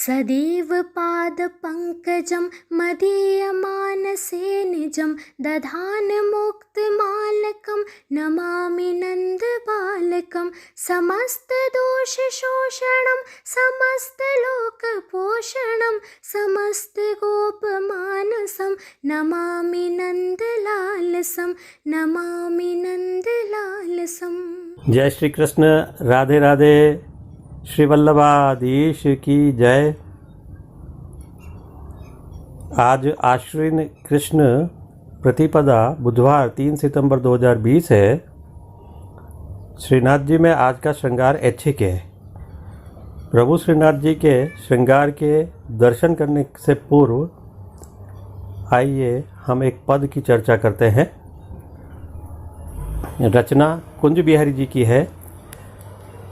सदैव पादपङ्कजं मदीयमानसे निजं दधानमुक्तिमालकं नमामि नन्दबालकं समस्तदोषशोषणं समस्तलोकपोषणं समस्तगोपमानसं नमामि नन्दलालसं नमामि नन्दलालसं। जय श्री कृष्ण। राधे राधे। श्री वल्लभाधीश की जय। आज आश्विन कृष्ण प्रतिपदा बुधवार 3 सितंबर 2020 है। श्रीनाथ जी में आज का श्रृंगार ऐच्छिक है। प्रभु श्रीनाथ जी के श्रृंगार के दर्शन करने से पूर्व आइए हम एक पद की चर्चा करते हैं। रचना कुंज बिहारी जी की है।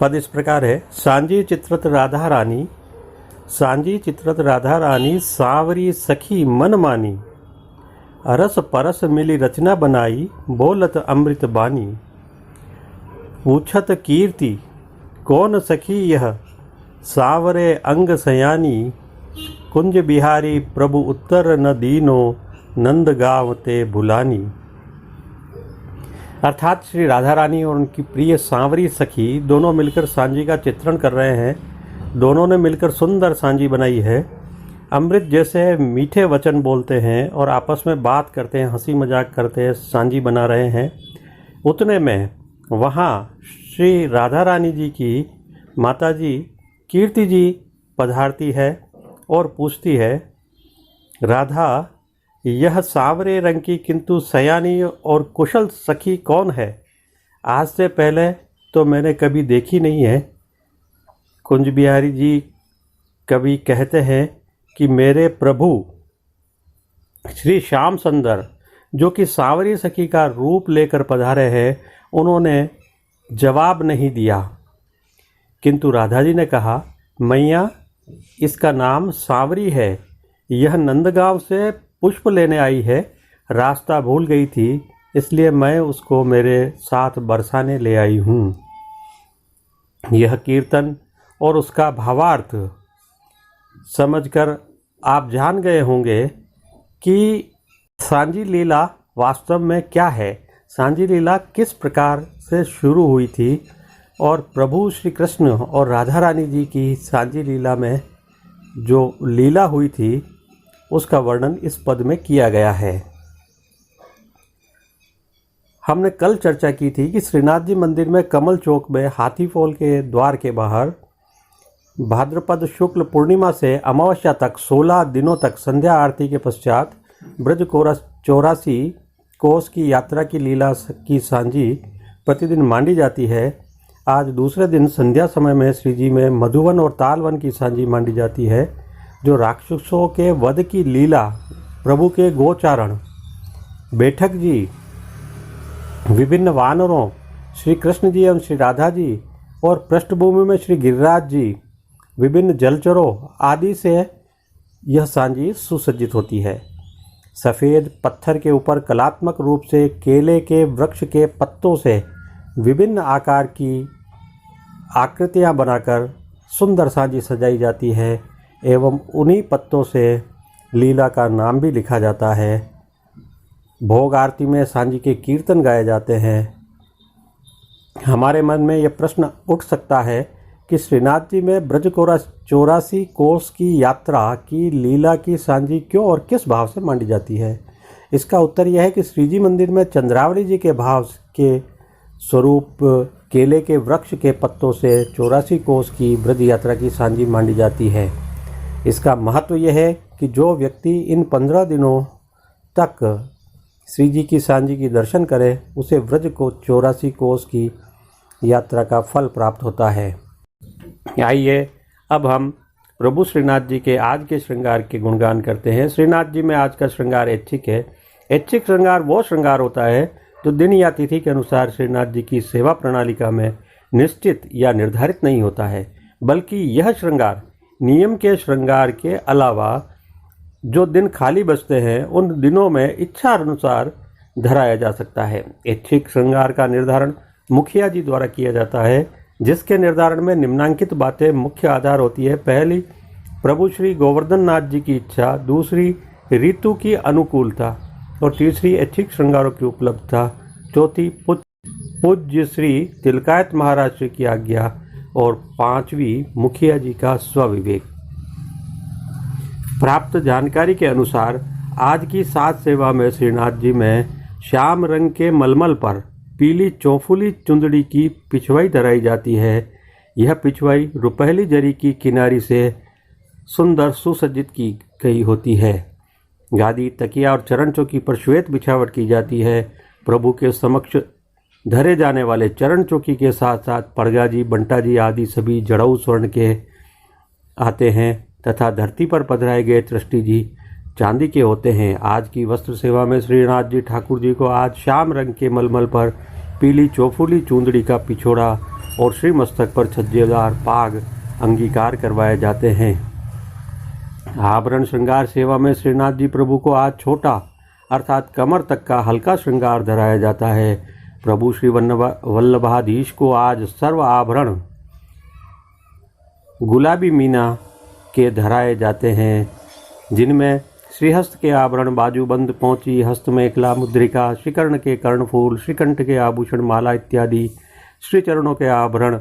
पद इस प्रकार है। सांझी चित्रत राधा रानी, सांझी चित्रत राधा रानी, सांवरी सखी मन मानी, अरस परस मिली रचना बनाई, बोलत अमृत बानी। पूछत कीर्ति कौन सखी यह, सांवरे अंग सयानी, कुंज बिहारी प्रभु उत्तर न दीनो, नंद गाँव ते भुलानी। अर्थात श्री राधा रानी और उनकी प्रिय सांवरी सखी दोनों मिलकर सांझी का चित्रण कर रहे हैं। दोनों ने मिलकर सुंदर सांझी बनाई है। अमृत जैसे मीठे वचन बोलते हैं और आपस में बात करते हैं, हंसी मजाक करते हैं, सांझी बना रहे हैं। उतने में वहाँ श्री राधा रानी जी की माता जी कीर्ति जी पधारती है और पूछती है, राधा यह सांवरे रंग की किंतु सयानी और कुशल सखी कौन है? आज से पहले तो मैंने कभी देखी नहीं है। कुंज बिहारी जी कभी कहते हैं कि मेरे प्रभु श्री श्याम सुंदर जो कि सांवरी सखी का रूप लेकर पधारे हैं, उन्होंने जवाब नहीं दिया। किंतु राधा जी ने कहा, मैया इसका नाम सांवरी है, यह नंदगांव से पुष्प लेने आई है, रास्ता भूल गई थी, इसलिए मैं उसको मेरे साथ बरसाने ले आई हूँ। यह कीर्तन और उसका भावार्थ समझकर आप जान गए होंगे कि सांझी लीला वास्तव में क्या है, सांझी लीला किस प्रकार से शुरू हुई थी और प्रभु श्री कृष्ण और राधा रानी जी की सांझी लीला में जो लीला हुई थी उसका वर्णन इस पद में किया गया है। हमने कल चर्चा की थी कि श्रीनाथ जी मंदिर में कमल चौक में हाथी फॉल के द्वार के बाहर भाद्रपद शुक्ल पूर्णिमा से अमावस्या तक 16 दिनों तक संध्या आरती के पश्चात ब्रज 84 कोस की यात्रा की लीला की सांझी प्रतिदिन मांडी जाती है। आज दूसरे दिन संध्या समय में श्री जी में मधुवन और तालवन की सांझी मांडी जाती है, जो राक्षसों के वध की लीला, प्रभु के गोचारण, बैठक जी, विभिन्न वानरों, श्री कृष्ण जी एवं श्री राधा जी और पृष्ठभूमि में श्री गिरिराज जी, विभिन्न जलचरों आदि से यह सांझी सुसज्जित होती है। सफ़ेद पत्थर के ऊपर कलात्मक रूप से केले के वृक्ष के पत्तों से विभिन्न आकार की आकृतियां बनाकर सुंदर सांझी सजाई जाती है एवं उन्हीं पत्तों से लीला का नाम भी लिखा जाता है। भोग आरती में सांझी के कीर्तन गाए जाते हैं। हमारे मन में यह प्रश्न उठ सकता है कि श्रीनाथ जी में ब्रज 84 कोस की यात्रा की लीला की सांझी क्यों और किस भाव से मांडी जाती है। इसका उत्तर यह है कि श्रीजी मंदिर में चंद्रावली जी के भाव के स्वरूप केले के वृक्ष के पत्तों से 84 कोस की ब्रज यात्रा की सांझी मांडी जाती है। इसका महत्व यह है कि जो व्यक्ति इन 15 दिनों तक श्री जी की सांझी की दर्शन करे, उसे ब्रज को 84 कोस की यात्रा का फल प्राप्त होता है। आइए अब हम प्रभु श्रीनाथ जी के आज के श्रृंगार के गुणगान करते हैं। श्रीनाथ जी में आज का श्रृंगार ऐच्छिक है। ऐच्छिक श्रृंगार वो श्रृंगार होता है जो दिन या तिथि के अनुसार श्रीनाथ जी की सेवा प्रणालिका में निश्चित या निर्धारित नहीं होता है, बल्कि यह श्रृंगार नियम के श्रृंगार के अलावा जो दिन खाली बचते हैं उन दिनों में इच्छा अनुसार धराया जा सकता है। ऐच्छिक श्रृंगार का निर्धारण मुखिया जी द्वारा किया जाता है, जिसके निर्धारण में निम्नांकित बातें मुख्य आधार होती है। पहली, प्रभु श्री गोवर्धन नाथ जी की इच्छा, दूसरी ऋतु की अनुकूलता और तीसरी ऐच्छिक श्रृंगारों की उपलब्धता, चौथी पूज्य श्री तिलकायत महाराज श्री की आज्ञा और पांचवी मुखिया जी का स्वविवेक। प्राप्त जानकारी के अनुसार आज की सात सेवा में श्रीनाथ जी में श्याम रंग के मलमल पर पीली चौफुली चुंदड़ी की पिछवाई धराई जाती है। यह पिछवाई रुपहली जरी की किनारी से सुंदर सुसज्जित की गई होती है। गादी, तकिया और चरण चौकी पर श्वेत बिछावट की जाती है। प्रभु के समक्ष धरे जाने वाले चरण चौकी के साथ साथ पड़गा जी, बंटा जी आदि सभी जड़ऊ स्वर्ण के आते हैं तथा धरती पर पधराए गए त्रिष्टि जी चांदी के होते हैं। आज की वस्त्र सेवा में श्रीनाथ जी ठाकुर जी को आज श्याम रंग के मलमल पर पीली चौफुली चूंदड़ी का पिछोड़ा और श्री मस्तक पर छज्जेदार पाग अंगीकार करवाए जाते हैं। आभरण श्रृंगार सेवा में श्रीनाथ जी प्रभु को आज छोटा अर्थात कमर तक का हल्का श्रृंगार धराया जाता है। प्रभु श्री वल्लभाधीश को आज सर्व आभरण गुलाबी मीना के धराए जाते हैं, जिनमें श्रीहस्त के आभरण, बाजूबंद, पौंची, हस्त में एकला मुद्रिका, श्रीकर्ण के कर्णफूल, श्रीकंठ के आभूषण, माला इत्यादि, श्री चरणों के आभरण,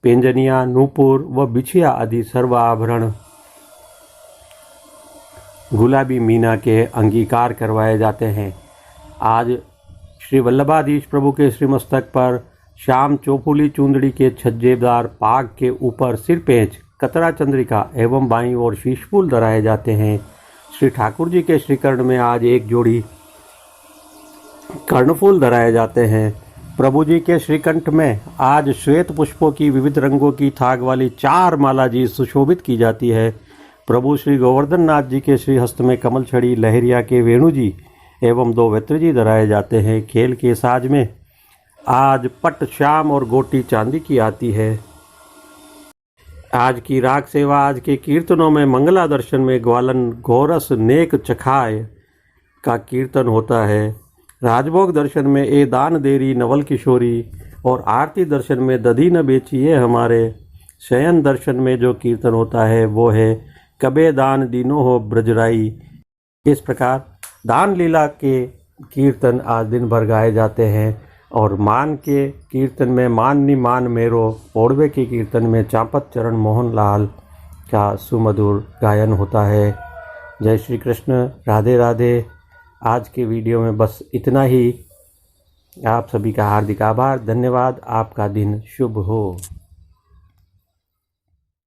पेंजनिया, नूपुर व बिछिया आदि सर्व आभरण गुलाबी मीना के अंगीकार करवाए जाते हैं। आज श्री वल्लभाधीश प्रभु के श्रीमस्तक पर श्याम चौफुली चूंदड़ी के छज्जेदार पाग के ऊपर सिरपेंच, कतरा चंद्रिका एवं बाईं ओर शीशफूल धराए जाते हैं। श्री ठाकुर जी के श्रीकर्ण में आज एक जोड़ी कर्णफूल धराए जाते हैं। प्रभु जी के श्रीकंठ में आज श्वेत पुष्पों की विविध रंगों की थाग वाली 4 माला जी सुशोभित की जाती है। प्रभु श्री गोवर्धन नाथ जी के श्रीहस्त में कमल छड़ी, लहरिया के वेणु जी एवं 2 वेत्र जी धराए जाते हैं। खेल के साज में आज पट श्याम और गोटी चांदी की आती है। आज की राग सेवा, आज के कीर्तनों में मंगला दर्शन में ग्वालन, गोरस, नेक, चखाय का कीर्तन होता है। राजभोग दर्शन में ए दान देरी नवल किशोरी और आरती दर्शन में दधी न बेचिए हमारे। शयन दर्शन में जो कीर्तन होता है वो है कबे दान दीनो हो ब्रजराई। इस प्रकार दान लीला के कीर्तन आज दिन भर गाए जाते हैं और मान के कीर्तन में माननी मान मेरो, ओढ़वे के कीर्तन में चांपत चरण मोहन लाल का सुमधुर गायन होता है। जय श्री कृष्ण, राधे राधे। आज के वीडियो में बस इतना ही। आप सभी का हार्दिक आभार, धन्यवाद। आपका दिन शुभ हो।